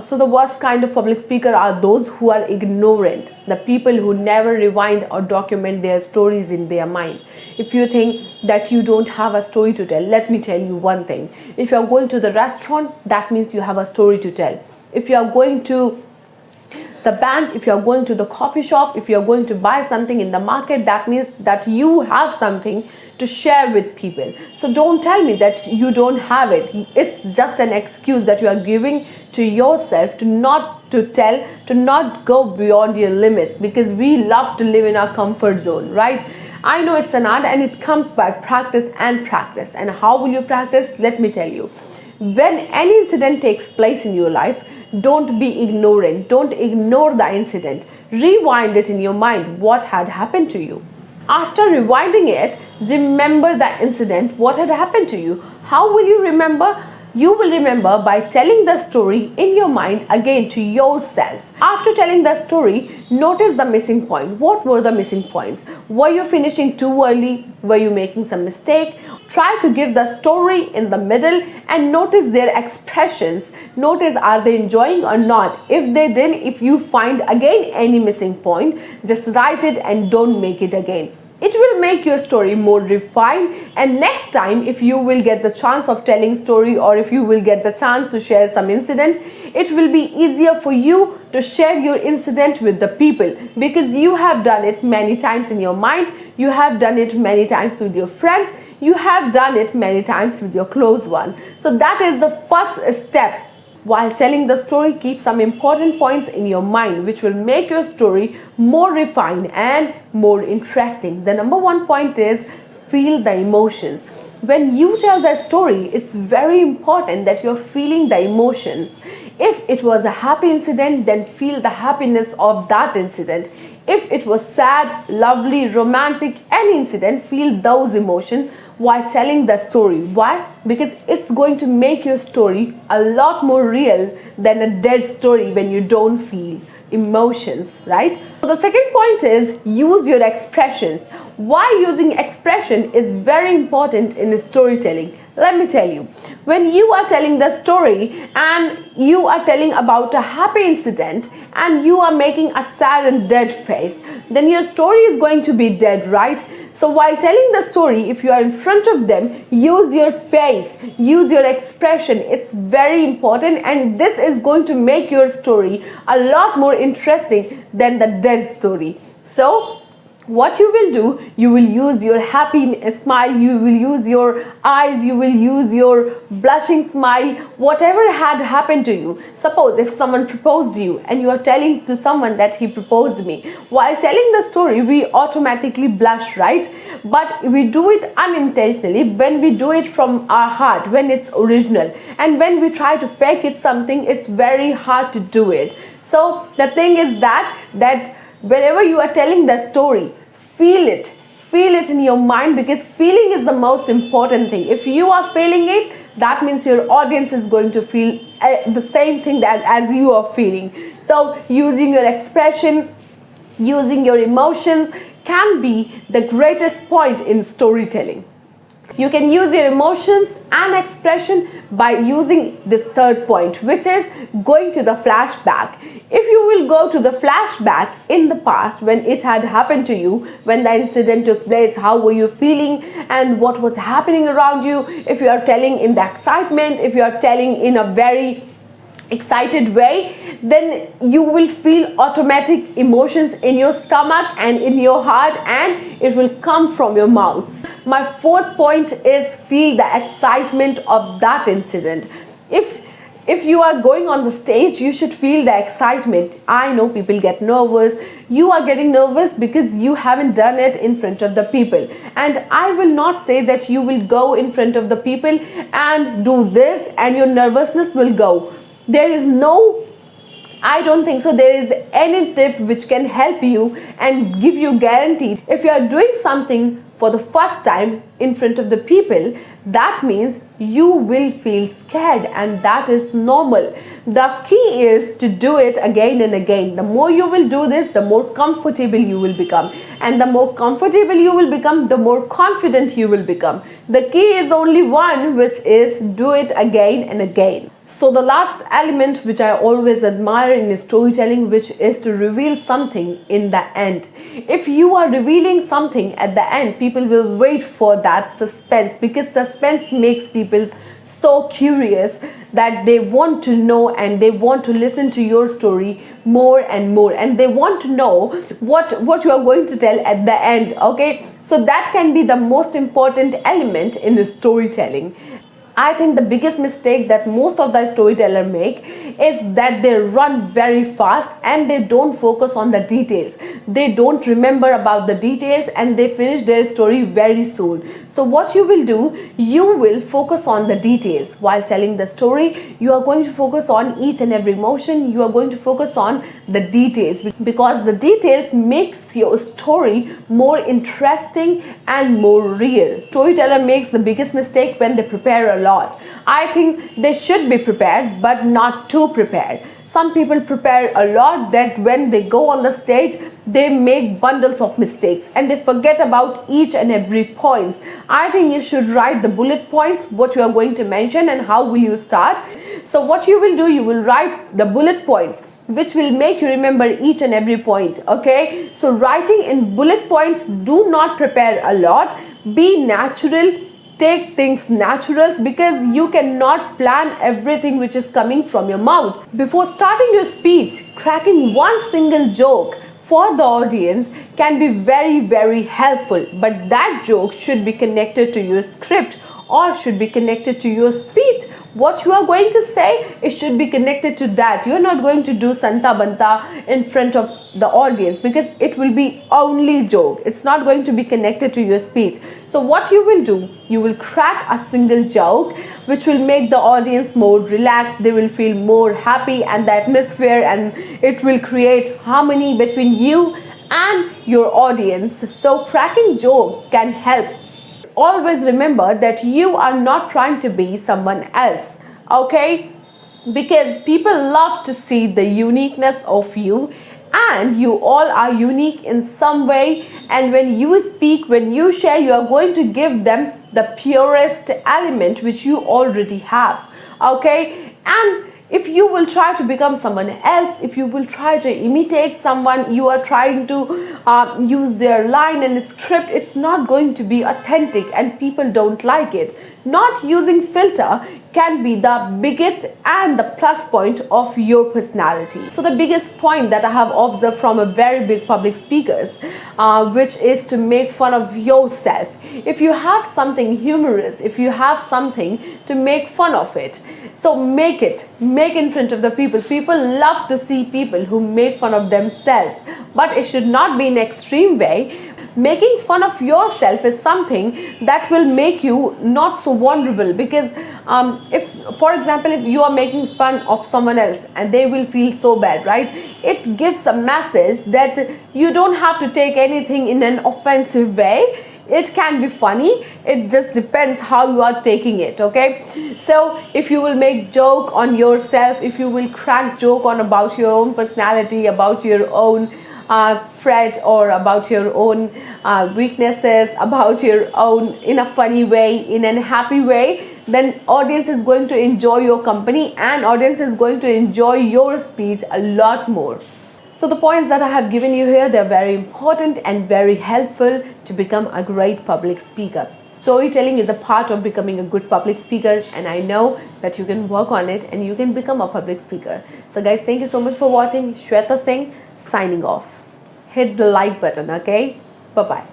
So the worst kind of public speaker are those who are ignorant, the people who never rewind or document their stories in their mind. If you think that you don't have a story to tell, let me tell you one thing. If you are going to the restaurant, that means you have a story to tell. If you are going to the bank, if you are going to the coffee shop, if you are going to buy something in the market, that means that you have something to share with people. So don't tell me that you don't have it. It's just an excuse that you are giving to yourself to not to tell, to not go beyond your limits, because we love to live in our comfort zone, right? I know it's an art and it comes by practice and practice. And how will you practice? Let me tell you. When any incident takes place in your life, don't be ignorant. Don't ignore the incident. Rewind it in your mind. What had happened to you? After rewinding it, remember the incident. What had happened to you? How will you remember? You will remember by telling the story in your mind again to yourself. After telling the story, notice the missing point. What were the missing points? Were you finishing too early? Were you making some mistake? Try to give the story in the middle and notice their expressions. Notice, are they enjoying or not? If they didn't, if you find again any missing point, just write it and don't make it again. It will make your story more refined, and next time if you will get the chance of telling story, or if you will get the chance to share some incident, it will be easier for you to share your incident with the people, because you have done it many times in your mind, you have done it many times with your friends, you have done it many times with your close one. So that is the first step. While telling the story, keep some important points in your mind which will make your story more refined and more interesting. The number one point is feel the emotions. When you tell the story, it's very important that you're feeling the emotions. If it was a happy incident, then feel the happiness of that incident. If it was sad, lovely, romantic, any incident, feel those emotions while telling the story. Why? Because it's going to make your story a lot more real than a dead story when you don't feel emotions, right? So the second point is use your expressions. Why using expression is very important in storytelling. Let me tell you, when you are telling the story and you are telling about a happy incident and you are making a sad and dead face, then your story is going to be dead, right? So while telling the story, if you are in front of them, use your face, use your expression. It's very important, and this is going to make your story a lot more interesting than the dead story. So what you will do, you will use your happy smile, you will use your eyes, you will use your blushing smile, whatever had happened to you. Suppose if someone proposed to you and you are telling to someone that he proposed me, while telling the story we automatically blush, right? But we do it unintentionally when we do it from our heart, when it's original. And when we try to fake it something, it's very hard to do it. So the thing is that whenever you are telling the story, feel it in your mind, because feeling is the most important thing. If you are feeling it, that means your audience is going to feel the same thing that as you are feeling. So using your expression, using your emotions can be the greatest point in storytelling. You can use your emotions and expression by using this third point, which is going to the flashback. If you will go to the flashback in the past, when it had happened to you, when the incident took place, how were you feeling and what was happening around you, if you are telling in the excitement, if you are telling in a very excited way, then you will feel automatic emotions in your stomach and in your heart, and it will come from your mouth. My fourth point is feel the excitement of that incident. If you are going on the stage, you should feel the excitement. I know people get nervous. You are getting nervous because you haven't done it in front of the people. And I will not say that you will go in front of the people and do this and your nervousness will go. There is no, I don't think so there is any tip which can help you and give you guarantee. If you are doing something for the first time in front of the people, that means you will feel scared, and that is normal. The key is to do it again and again. The more you will do this, the more comfortable you will become, and the more comfortable you will become, the more confident you will become. The key is only one, which is do it again and again. So the last element which I always admire in storytelling, which is to reveal something in the end. If you are revealing something at the end, people will wait for that suspense, because suspense makes people so curious that they want to know and they want to listen to your story more and more, and they want to know what you are going to tell at the end. Okay, so that can be the most important element in storytelling. I think the biggest mistake that most of the storytellers make is that they run very fast and they don't focus on the details. They don't remember about the details and they finish their story very soon. So what you will do, you will focus on the details. While telling the story, you are going to focus on each and every emotion. You are going to focus on the details, because the details makes your story more interesting and more real. Storyteller makes the biggest mistake when they prepare a lot. I think they should be prepared, but not too prepared. Some people prepare a lot that when they go on the stage, they make bundles of mistakes and they forget about each and every points. I think you should write the bullet points, what you are going to mention and how will you start. So what you will do, you will write the bullet points which will make you remember each and every point. Okay, so writing in bullet points, do not prepare a lot, be natural. Take things natural, because you cannot plan everything which is coming from your mouth. Before starting your speech, cracking one single joke for the audience can be very helpful, but that joke should be connected to your script or should be connected to your speech. What you are going to say, it should be connected to that. You are not going to do Santa Banta in front of the audience, because it will be only joke. It's not going to be connected to your speech. So what you will do, you will crack a single joke which will make the audience more relaxed. They will feel more happy, and the atmosphere, and it will create harmony between you and your audience. So cracking joke can help. Always remember that you are not trying to be someone else, okay? Because people love to see the uniqueness of you, and you all are unique in some way. And when you speak, when you share, you are going to give them the purest element which you already have, okay? And if you will try to become someone else, if you will try to imitate someone, you are trying to use their line and script, it's not going to be authentic and people don't like it. Not using filter can be the biggest and the plus point of your personality. So the biggest point that I have observed from a very big public speakers, which is to make fun of yourself. If you have something humorous, if you have something to make fun of it, so make in front of the people. People love to see people who make fun of themselves, but it should not be in extreme way. Making fun of yourself is something that will make you not so vulnerable, because if, for example, if you are making fun of someone else and they will feel so bad, right? It gives a message that you don't have to take anything in an offensive way. It can be funny, it just depends how you are taking it, okay? So if you will make joke on yourself, if you will crack joke on about your own personality, about your own fret, or about your own weaknesses, about your own, in a funny way, in a happy way, then audience is going to enjoy your company and audience is going to enjoy your speech a lot more. So the points that I have given you here, they're very important and very helpful to become a great public speaker. Storytelling is a part of becoming a good public speaker, and I know that you can work on it and you can become a public speaker. So guys, thank you so much for watching. Shweta Singh signing off. Hit the like button, okay? Bye-bye.